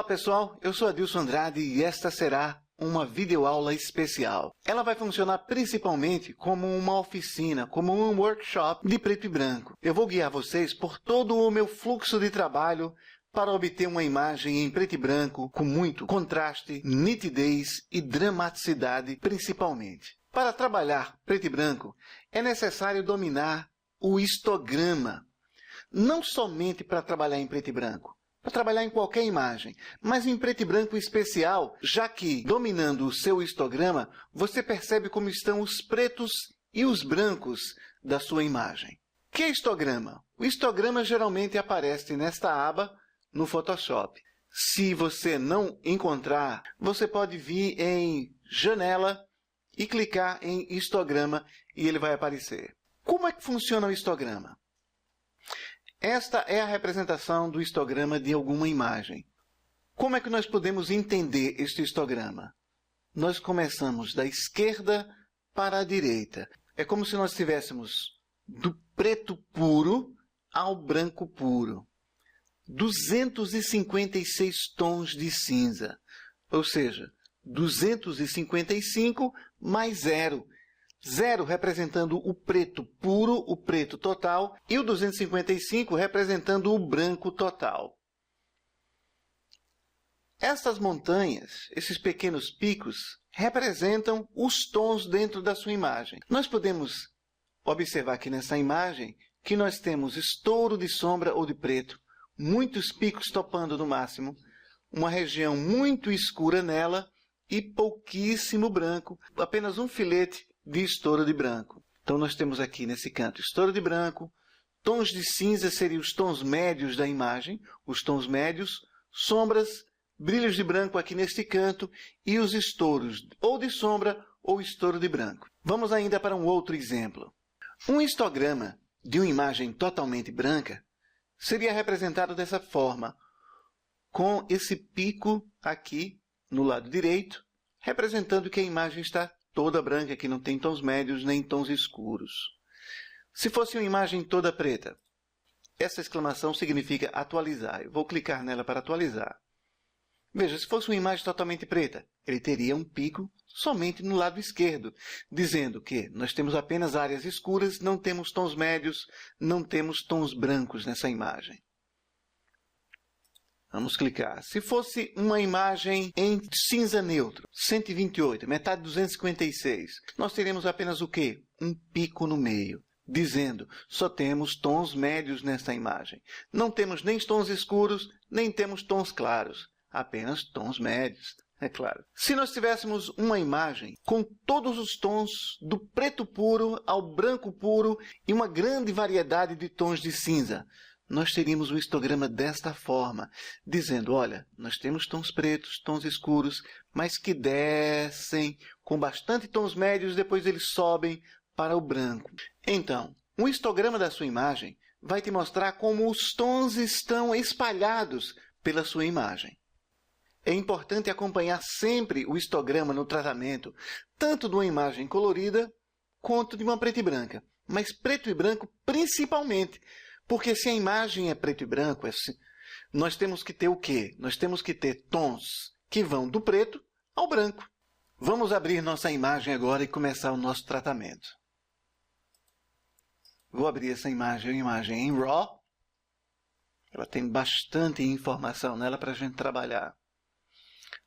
pessoal, eu sou Adilson Andrade e esta será uma videoaula especial. Ela vai funcionar principalmente como uma oficina, como um workshop de preto e branco. Eu vou guiar vocês por todo o meu fluxo de trabalho para obter uma imagem em preto e branco com muito contraste, nitidez e dramaticidade principalmente. Para trabalhar preto e branco, é necessário dominar o histograma. Não somente para trabalhar em preto e branco, para trabalhar em qualquer imagem, mas em preto e branco em especial, já que, dominando o seu histograma, você percebe como estão os pretos e os brancos da sua imagem. O que é histograma? O histograma geralmente aparece nesta aba no Photoshop. Se você não encontrar, você pode vir em Janela e clicar em Histograma e ele vai aparecer. Como é que funciona o histograma? Esta é a representação do histograma de alguma imagem. Como é que nós podemos entender este histograma? Nós começamos da esquerda para a direita. É como se nós estivéssemos do preto puro ao branco puro. 256 tons de cinza. Ou seja, 255 mais 0. 0 representando o preto puro, o preto total, e o 255 representando o branco total. Estas montanhas, esses pequenos picos, representam os tons dentro da sua imagem. Nós podemos observar aqui nessa imagem que nós temos estouro de sombra ou de preto, muitos picos topando no máximo, uma região muito escura nela e pouquíssimo branco, apenas um filete de estouro de branco. Então nós temos aqui nesse canto estouro de branco, tons de cinza seriam os tons médios da imagem, os tons médios, sombras, brilhos de branco aqui neste canto e os estouros ou de sombra ou estouro de branco. Vamos ainda para um outro exemplo. Um histograma de uma imagem totalmente branca seria representado dessa forma, com esse pico aqui no lado direito, representando que a imagem está toda branca, que não tem tons médios nem tons escuros. Se fosse uma imagem toda preta, essa exclamação significa atualizar. Eu vou clicar nela para atualizar. Veja, se fosse uma imagem totalmente preta, ele teria um pico somente no lado esquerdo, dizendo que nós temos apenas áreas escuras, não temos tons médios, não temos tons brancos nessa imagem. Vamos clicar. Se fosse uma imagem em cinza neutro, 128, metade de 256, nós teremos apenas o quê? Um pico no meio, dizendo, só temos tons médios nessa imagem. Não temos nem tons escuros, nem temos tons claros, apenas tons médios, é claro. Se nós tivéssemos uma imagem com todos os tons do preto puro ao branco puro e uma grande variedade de tons de cinza, nós teríamos um histograma desta forma, dizendo, olha, nós temos tons pretos, tons escuros, mas que descem com bastante tons médios, depois eles sobem para o branco. Então, um histograma da sua imagem vai te mostrar como os tons estão espalhados pela sua imagem. É importante acompanhar sempre o histograma no tratamento, tanto de uma imagem colorida, quanto de uma preta e branca, mas preto e branco principalmente. Porque se a imagem é preto e branco, nós temos que ter o quê? Nós temos que ter tons que vão do preto ao branco. Vamos abrir nossa imagem agora e começar o nosso tratamento. Vou abrir essa imagem, uma imagem em RAW. Ela tem bastante informação nela para a gente trabalhar.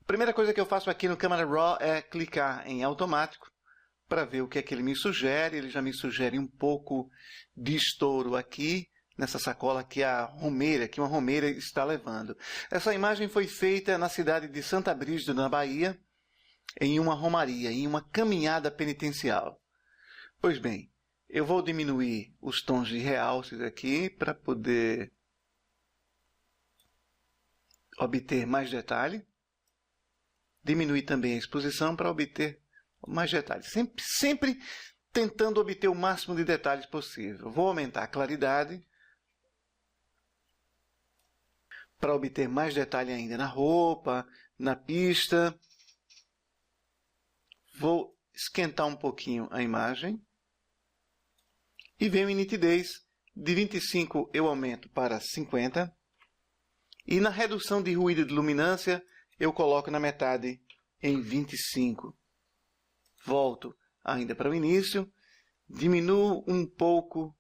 A primeira coisa que eu faço aqui no Camera Raw é clicar em automático para ver o que é que ele me sugere. Ele já me sugere um pouco de estouro aqui, nessa sacola que uma romeira está levando. Essa imagem foi feita na cidade de Santa Brígida, na Bahia, em uma romaria, em uma caminhada penitencial. Pois bem, eu vou diminuir os tons de realces aqui para poder obter mais detalhe. Diminuir também a exposição para obter mais detalhes. Sempre tentando obter o máximo de detalhes possível. Vou aumentar a claridade para obter mais detalhe ainda na roupa, na pista. Vou esquentar um pouquinho a imagem. E venho em nitidez. De 25 eu aumento para 50. E na redução de ruído e de luminância, eu coloco na metade em 25. Volto ainda para o início, diminuo um pouco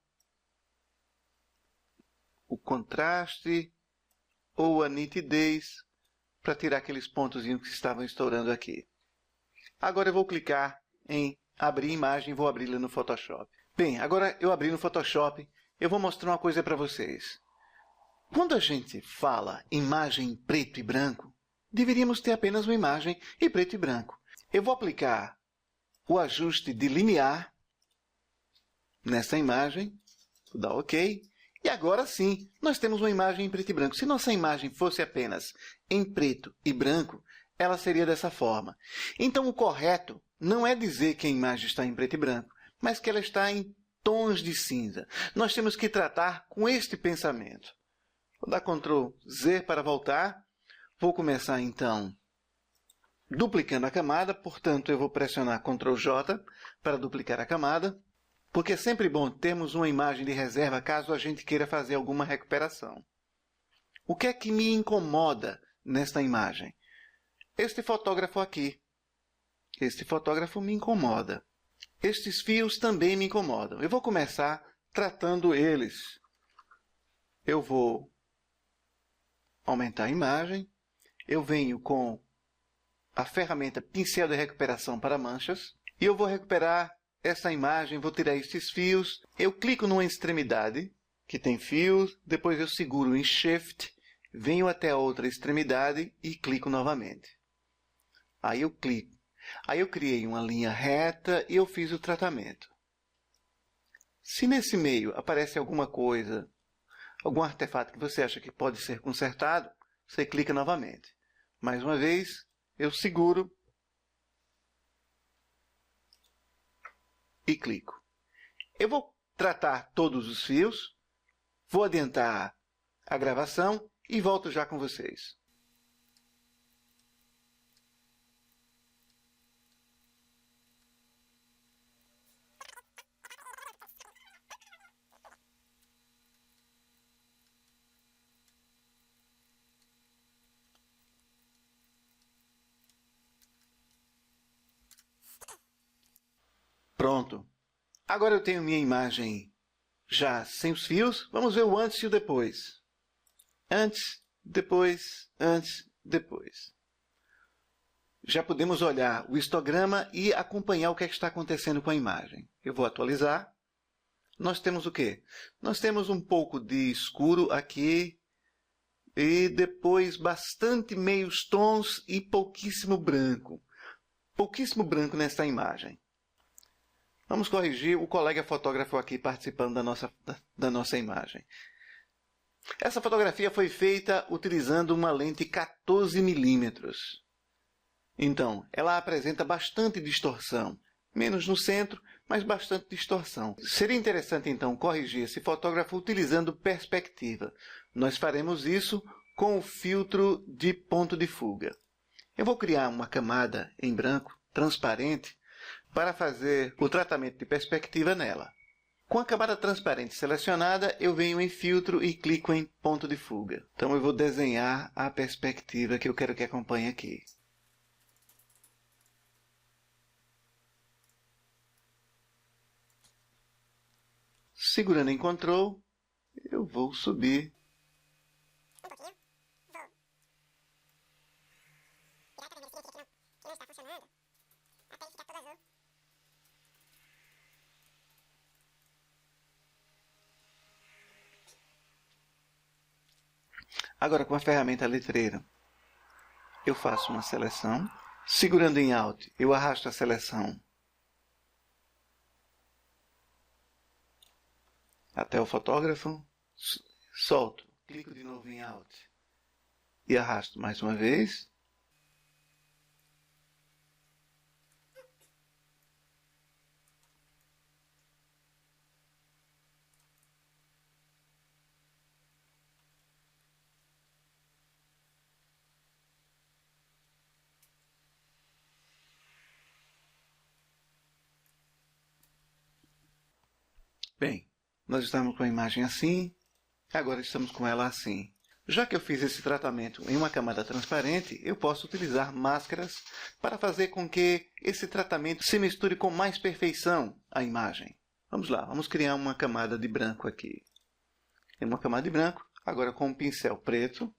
o contraste ou a nitidez para tirar aqueles pontozinhos que estavam estourando aqui. Agora eu vou clicar em abrir imagem e vou abri-la no Photoshop. Bem, agora eu abri no Photoshop, eu vou mostrar uma coisa para vocês. Quando a gente fala imagem em preto e branco, deveríamos ter apenas uma imagem em preto e branco. Eu vou aplicar o ajuste de limiar nessa imagem, vou dar OK. E agora sim, nós temos uma imagem em preto e branco. Se nossa imagem fosse apenas em preto e branco, ela seria dessa forma. Então, o correto não é dizer que a imagem está em preto e branco, mas que ela está em tons de cinza. Nós temos que tratar com este pensamento. Vou dar Ctrl Z para voltar. Vou começar, então, duplicando a camada. Portanto, eu vou pressionar Ctrl J para duplicar a camada, porque é sempre bom termos uma imagem de reserva caso a gente queira fazer alguma recuperação. O que é que me incomoda nesta imagem? Este fotógrafo aqui. Este fotógrafo me incomoda. Estes fios também me incomodam. Eu vou começar tratando eles. Eu vou aumentar a imagem. Eu venho com a ferramenta pincel de recuperação para manchas. E eu vou recuperar essa imagem, vou tirar estes fios. Eu clico numa extremidade que tem fios. Depois eu seguro em Shift. Venho até a outra extremidade e clico novamente. Aí eu clico. Aí eu criei uma linha reta e eu fiz o tratamento. Se nesse meio aparece alguma coisa, algum artefato que você acha que pode ser consertado, você clica novamente. Mais uma vez, eu seguro e clico. Eu vou tratar todos os fios, vou adiantar a gravação e volto já com vocês. Pronto. Agora eu tenho minha imagem já sem os fios. Vamos ver o antes e o depois. Antes, depois, antes, depois. Já podemos olhar o histograma e acompanhar o que está acontecendo com a imagem. Eu vou atualizar. Nós temos o quê? Nós temos um pouco de escuro aqui e depois bastante meios tons e pouquíssimo branco. Pouquíssimo branco nesta imagem. Vamos corrigir o colega fotógrafo aqui participando da nossa imagem. Essa fotografia foi feita utilizando uma lente 14 mm. Então, ela apresenta bastante distorção. Menos no centro, mas bastante distorção. Seria interessante, então, corrigir esse fotógrafo utilizando perspectiva. Nós faremos isso com o filtro de ponto de fuga. Eu vou criar uma camada em branco, transparente, para fazer o tratamento de perspectiva nela. Com a camada transparente selecionada, eu venho em filtro e clico em ponto de fuga. Então eu vou desenhar a perspectiva que eu quero que acompanhe aqui. Segurando em Ctrl, eu vou subir. Um pouquinho. Vou. Virar essa vermelhinha aqui que não está funcionando. Até ele ficar todo azul. Agora, com a ferramenta letreira, eu faço uma seleção. Segurando em Alt, eu arrasto a seleção até o fotógrafo. Solto, clico de novo em Alt e arrasto mais uma vez. Bem, nós estamos com a imagem assim, agora estamos com ela assim. Já que eu fiz esse tratamento em uma camada transparente, eu posso utilizar máscaras para fazer com que esse tratamento se misture com mais perfeição à imagem. Vamos lá, vamos criar uma camada de branco aqui. Tem uma camada de branco, agora com um pincel preto.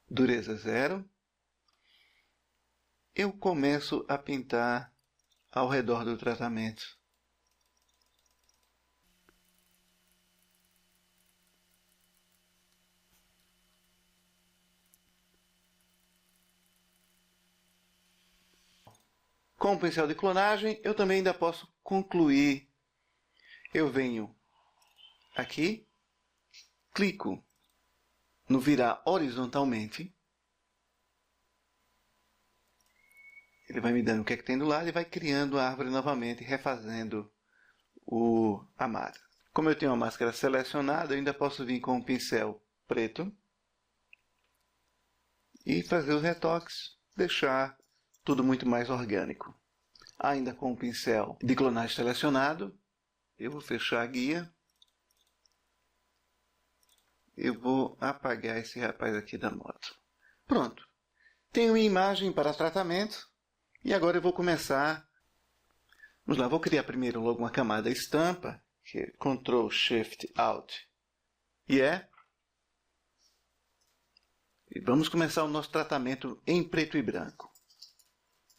Dureza 0. Eu começo a pintar ao redor do tratamento. Com o pincel de clonagem, eu também ainda posso concluir. Eu venho aqui, clico no virar horizontalmente. Ele vai me dando o que é que tem do lado e vai criando a árvore novamente, refazendo a máscara. Como eu tenho a máscara selecionada, eu ainda posso vir com o pincel preto e fazer os retoques, deixar tudo muito mais orgânico. Ainda com o pincel de clonagem selecionado, eu vou fechar a guia. Eu vou apagar esse rapaz aqui da moto. Pronto. Tenho uma imagem para tratamento. E agora eu vou começar. Vamos lá, vou criar primeiro logo uma camada estampa, que é Ctrl Shift Alt e E. E vamos começar o nosso tratamento em preto e branco.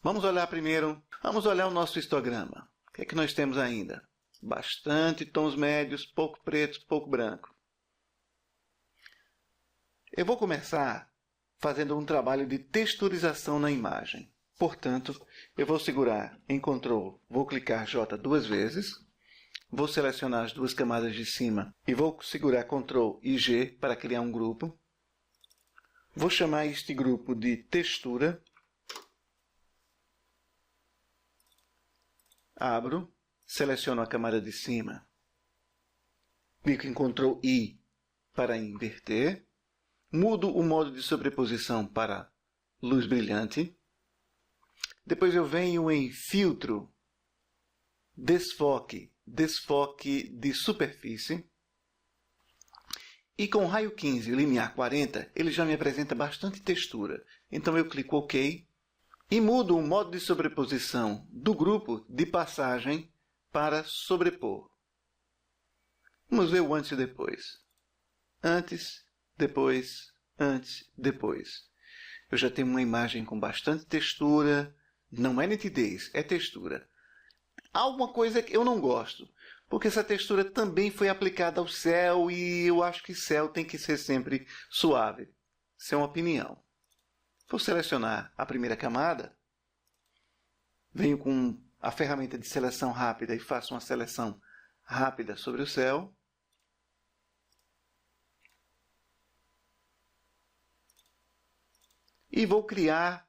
Vamos olhar primeiro, vamos olhar o nosso histograma. O que é que nós temos ainda? Bastante tons médios, pouco preto, pouco branco. Eu vou começar fazendo um trabalho de texturização na imagem. Portanto, eu vou segurar em Ctrl, vou clicar J 2 vezes, vou selecionar as duas camadas de cima e vou segurar Ctrl e G para criar um grupo. Vou chamar este grupo de textura. Abro, seleciono a camada de cima, clico em Ctrl I para inverter, mudo o modo de sobreposição para luz brilhante. Depois eu venho em filtro, desfoque de superfície. E com raio 15 e limiar 40, ele já me apresenta bastante textura. Então eu clico OK e mudo o modo de sobreposição do grupo de passagem para sobrepor. Vamos ver o antes e depois. Antes, depois, antes, depois. Eu já tenho uma imagem com bastante textura. Não é nitidez, é textura. Há alguma coisa que eu não gosto, porque essa textura também foi aplicada ao céu e eu acho que céu tem que ser sempre suave. Isso é uma opinião. Vou selecionar a primeira camada, venho com a ferramenta de seleção rápida e faço uma seleção rápida sobre o céu. E vou criar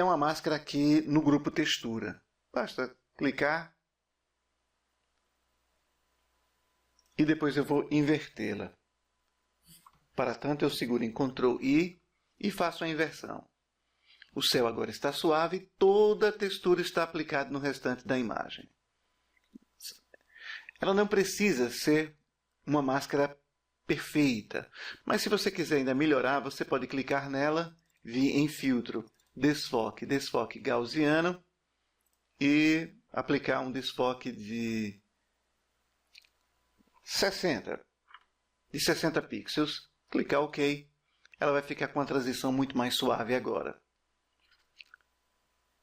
uma máscara aqui no grupo textura. Basta clicar e depois eu vou invertê-la. Para tanto, eu seguro em Ctrl I e faço a inversão. O céu agora está suave e toda a textura está aplicada no restante da imagem. Ela não precisa ser uma máscara perfeita, mas se você quiser ainda melhorar, você pode clicar nela, vir em filtro, desfoque gaussiano e aplicar um desfoque de 60 pixels. Clicar OK, ela vai ficar com uma transição muito mais suave agora.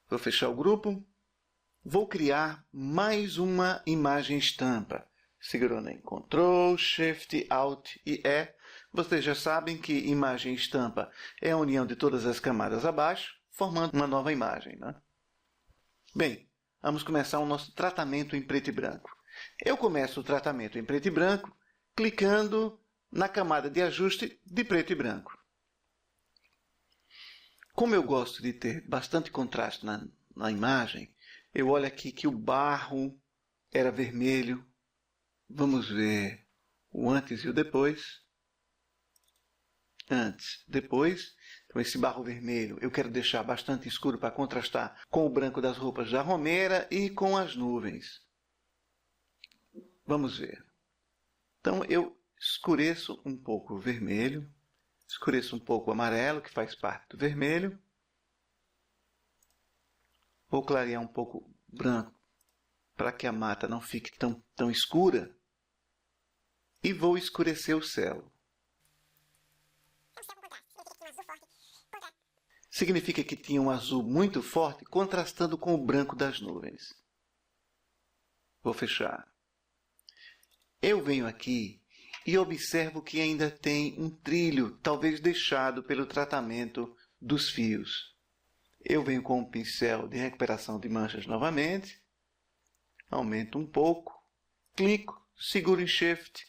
Vou fechar o grupo. Vou criar mais uma imagem estampa. Segurando em Ctrl, Shift, Alt e E. Vocês já sabem que imagem estampa é a união de todas as camadas abaixo, formando uma nova imagem, né? Bem, vamos começar o nosso tratamento em preto e branco. Eu começo o tratamento em preto e branco clicando na camada de ajuste de preto e branco. Como eu gosto de ter bastante contraste na imagem, eu olho aqui que o barro era vermelho. Vamos ver o antes e o depois. Antes, depois. Então, esse barro vermelho eu quero deixar bastante escuro para contrastar com o branco das roupas da romeira e com as nuvens. Vamos ver. Então, eu escureço um pouco o vermelho, escureço um pouco o amarelo, que faz parte do vermelho. Vou clarear um pouco o branco, para que a mata não fique tão escura. E vou escurecer o céu. Significa que tinha um azul muito forte, contrastando com o branco das nuvens. Vou fechar. Eu venho aqui e observo que ainda tem um trilho, talvez deixado pelo tratamento dos fios. Eu venho com um pincel de recuperação de manchas novamente, aumento um pouco, clico, seguro em Shift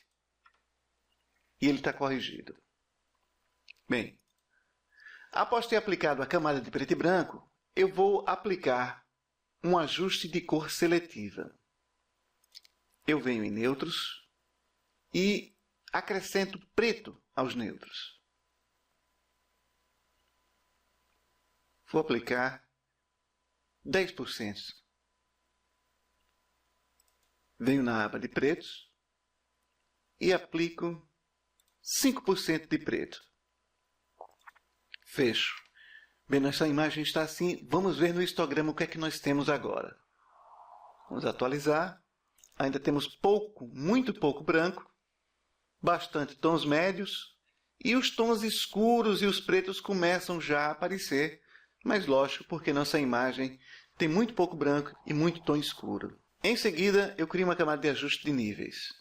e ele está corrigido. Bem, após ter aplicado a camada de preto e branco, eu vou aplicar um ajuste de cor seletiva. Eu venho em neutros e acrescento preto aos neutros. Vou aplicar 10%. Venho na aba de pretos e aplico 5% de preto. Fecho. Bem, nossa imagem está assim. Vamos ver no histograma o que é que nós temos agora. Vamos atualizar. Ainda temos pouco, muito pouco branco, bastante tons médios, e os tons escuros e os pretos começam já a aparecer, mas lógico, porque nossa imagem tem muito pouco branco e muito tom escuro. Em seguida, eu crio uma camada de ajuste de níveis.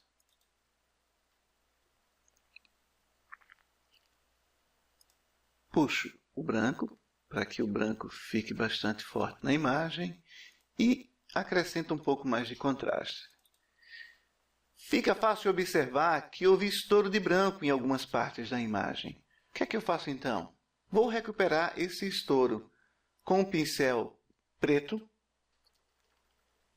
Puxo o branco, para que o branco fique bastante forte na imagem, e acrescento um pouco mais de contraste. Fica fácil observar que houve estouro de branco em algumas partes da imagem. O que é que eu faço então? Vou recuperar esse estouro com um pincel preto,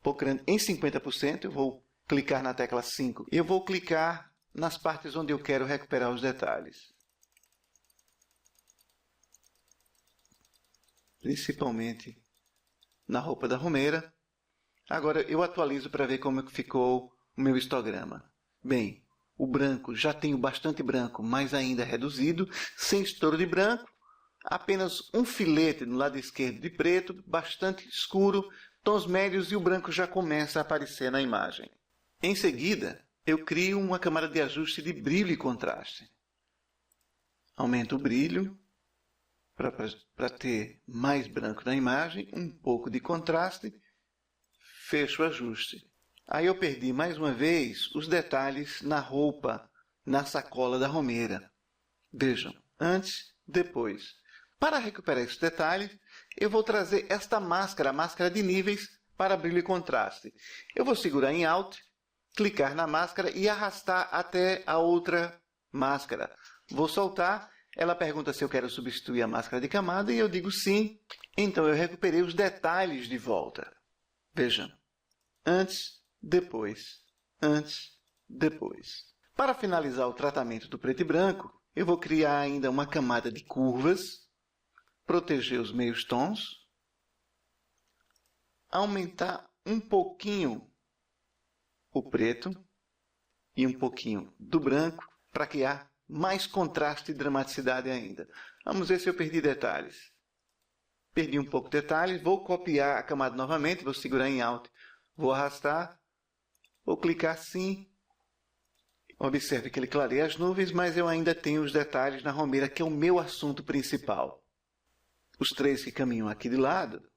focando em 50%, eu vou clicar na tecla 5 e eu vou clicar nas partes onde eu quero recuperar os detalhes. Principalmente na roupa da romeira. Agora eu atualizo para ver como ficou o meu histograma. Bem, o branco, já tenho bastante branco, mas ainda reduzido, sem estouro de branco, apenas um filete no lado esquerdo de preto, bastante escuro, tons médios e o branco já começa a aparecer na imagem. Em seguida, eu crio uma camada de ajuste de brilho e contraste. Aumento o brilho para ter mais branco na imagem, um pouco de contraste, fecho o ajuste. Aí eu perdi mais uma vez os detalhes na roupa, na sacola da romeira. Vejam, antes, depois. Para recuperar esses detalhes, eu vou trazer esta máscara, a máscara de níveis, para brilho e contraste. Eu vou segurar em Alt, clicar na máscara e arrastar até a outra máscara. Vou soltar, ela pergunta se eu quero substituir a máscara de camada e eu digo sim. Então eu recuperei os detalhes de volta. Vejam, antes, depois, antes, depois. Para finalizar o tratamento do preto e branco, eu vou criar ainda uma camada de curvas, proteger os meios tons, aumentar um pouquinho o preto e um pouquinho do branco para criar mais contraste e dramaticidade ainda. Vamos ver se eu perdi detalhes. Perdi um pouco de detalhes, vou copiar a camada novamente, vou segurar em Alt, vou arrastar, vou clicar sim. Observe que ele clareia as nuvens, mas eu ainda tenho os detalhes na romeira, que é o meu assunto principal. Os três que caminham aqui de lado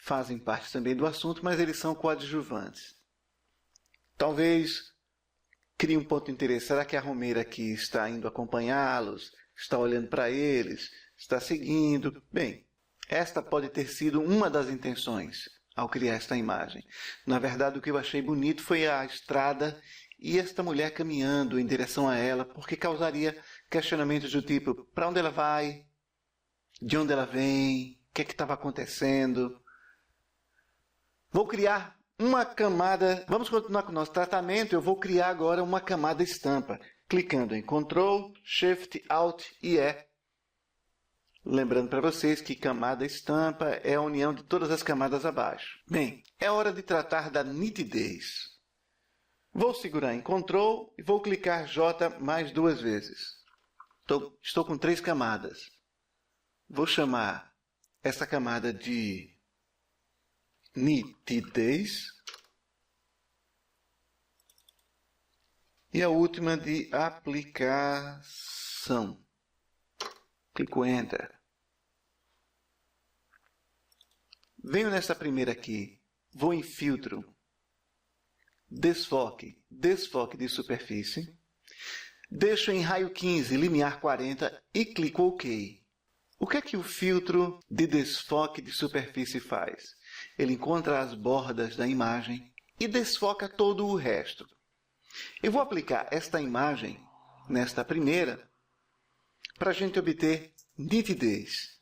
fazem parte também do assunto, mas eles são coadjuvantes. Talvez crie um ponto de interesse. Será que a romeira aqui está indo acompanhá-los? Está olhando para eles? Está seguindo? Bem, esta pode ter sido uma das intenções ao criar esta imagem. Na verdade, o que eu achei bonito foi a estrada e esta mulher caminhando em direção a ela, porque causaria questionamentos do tipo: para onde ela vai? De onde ela vem? O que é que estava acontecendo? Vou criar uma camada. Vamos continuar com o nosso tratamento. Eu vou criar agora uma camada estampa, clicando em Ctrl, Shift, Alt e E. Lembrando para vocês que camada estampa é a união de todas as camadas abaixo. Bem, é hora de tratar da nitidez. Vou segurar em Ctrl e vou clicar J mais 2 vezes. Estou com 3 camadas. Vou chamar essa camada de nitidez e a última de aplicação. Clico Enter. Venho nessa primeira aqui, vou em Filtro, Desfoque, Desfoque de superfície. Deixo em raio 15, limiar 40 e clico OK. O que é que o filtro de desfoque de superfície faz? Ele encontra as bordas da imagem e desfoca todo o resto. Eu vou aplicar esta imagem nesta primeira para a gente obter nitidez.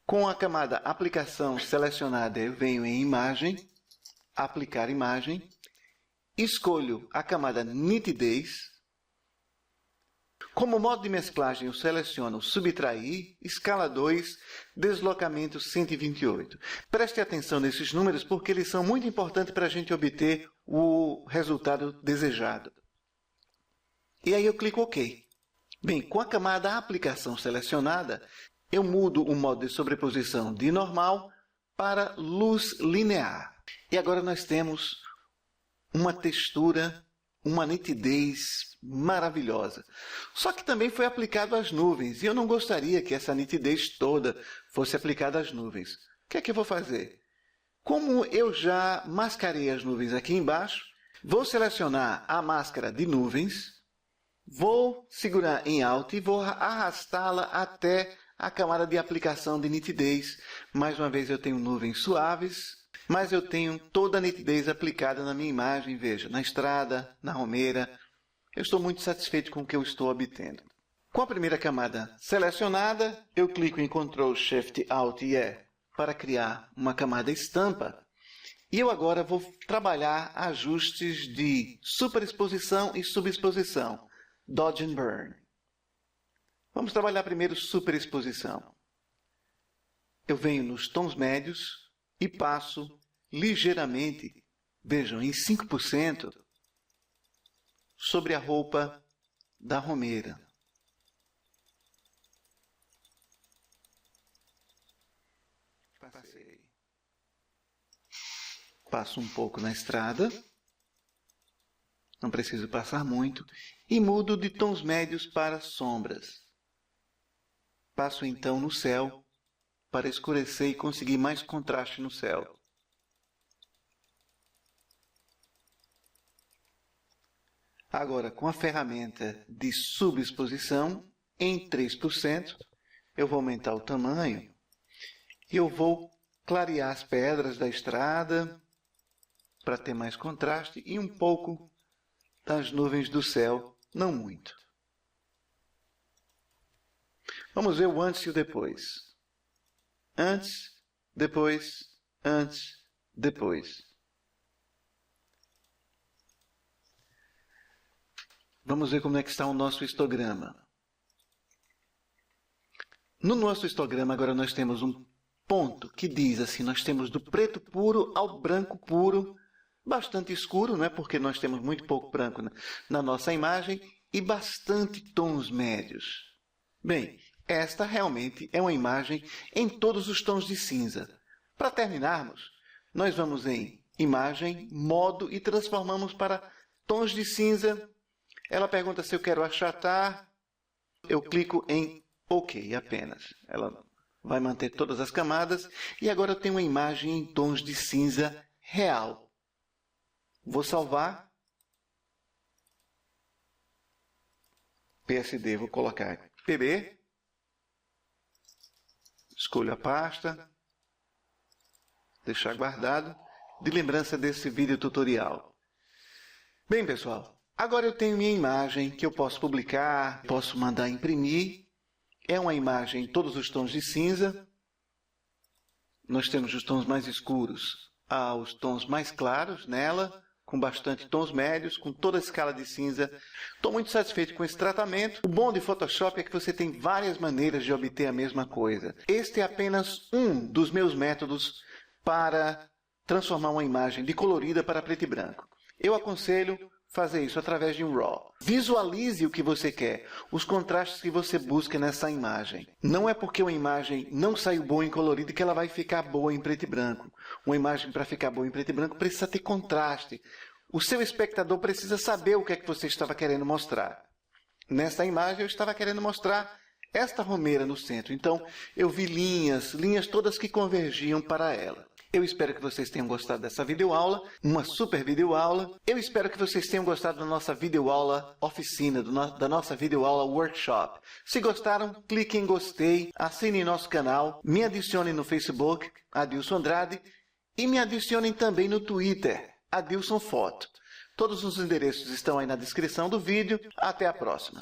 Com a camada Aplicação selecionada, eu venho em Imagem, Aplicar Imagem, escolho a camada Nitidez. Como modo de mesclagem, eu seleciono Subtrair, Escala 2, Deslocamento 128. Preste atenção nesses números porque eles são muito importantes para a gente obter o resultado desejado. E aí eu clico OK. Bem, com a camada Aplicação selecionada, eu mudo o modo de sobreposição de normal para luz linear. E agora nós temos uma textura, uma nitidez maravilhosa. Só que também foi aplicado às nuvens, e eu não gostaria que essa nitidez toda fosse aplicada às nuvens. O que é que eu vou fazer? Como eu já mascarei as nuvens aqui embaixo, vou selecionar a máscara de nuvens, vou segurar em Alt e vou arrastá-la até a camada de aplicação de nitidez. Mais uma vez eu tenho nuvens suaves, mas eu tenho toda a nitidez aplicada na minha imagem, veja, na estrada, na romeira. Eu estou muito satisfeito com o que eu estou obtendo. Com a primeira camada selecionada, eu clico em Ctrl, Shift, Alt e E para criar uma camada estampa. E eu agora vou trabalhar ajustes de superexposição e subexposição, Dodge and Burn. Vamos trabalhar primeiro superexposição. Eu venho nos tons médios e passo ligeiramente, vejam, em 5%, sobre a roupa da romeira. Passei. Passo um pouco na estrada, não preciso passar muito, e mudo de tons médios para sombras. Passo então no céu, para escurecer e conseguir mais contraste no céu. Agora, com a ferramenta de subexposição, em 3%, eu vou aumentar o tamanho e eu vou clarear as pedras da estrada para ter mais contraste e um pouco das nuvens do céu, não muito. Vamos ver o antes e o depois. Antes, depois, antes, depois. Vamos ver como é que está o nosso histograma. No nosso histograma, agora nós temos um ponto que diz assim, nós temos do preto puro ao branco puro, bastante escuro, não é? Porque nós temos muito pouco branco na nossa imagem, e bastante tons médios. Bem, esta realmente é uma imagem em todos os tons de cinza. Para terminarmos, nós vamos em Imagem, Modo e transformamos para tons de cinza. Ela pergunta se eu quero achatar. Eu clico em OK apenas. Ela vai manter todas as camadas. E agora eu tenho uma imagem em tons de cinza real. Vou salvar. PSD, vou colocar PB. Escolho a pasta. Deixar guardado. De lembrança desse vídeo tutorial. Bem, pessoal. Agora eu tenho minha imagem que eu posso publicar, posso mandar imprimir. É uma imagem em todos os tons de cinza. Nós temos os tons mais escuros aos tons mais claros nela, com bastante tons médios, com toda a escala de cinza. Estou muito satisfeito com esse tratamento. O bom de Photoshop é que você tem várias maneiras de obter a mesma coisa. Este é apenas um dos meus métodos para transformar uma imagem de colorida para preto e branco. Eu aconselho fazer isso através de um RAW. Visualize o que você quer, os contrastes que você busca nessa imagem. Não é porque uma imagem não saiu boa em colorido que ela vai ficar boa em preto e branco. Uma imagem, para ficar boa em preto e branco, precisa ter contraste. O seu espectador precisa saber o que é que você estava querendo mostrar. Nesta imagem eu estava querendo mostrar esta romeira no centro. Então, eu vi linhas todas que convergiam para ela. Eu espero que vocês tenham gostado dessa videoaula, uma super videoaula. Eu espero que vocês tenham gostado da nossa videoaula oficina, da nossa videoaula workshop. Se gostaram, clique em gostei, assinem nosso canal, me adicionem no Facebook, Adilson Andrade, e me adicionem também no Twitter, Adilson Foto. Todos os endereços estão aí na descrição do vídeo. Até a próxima!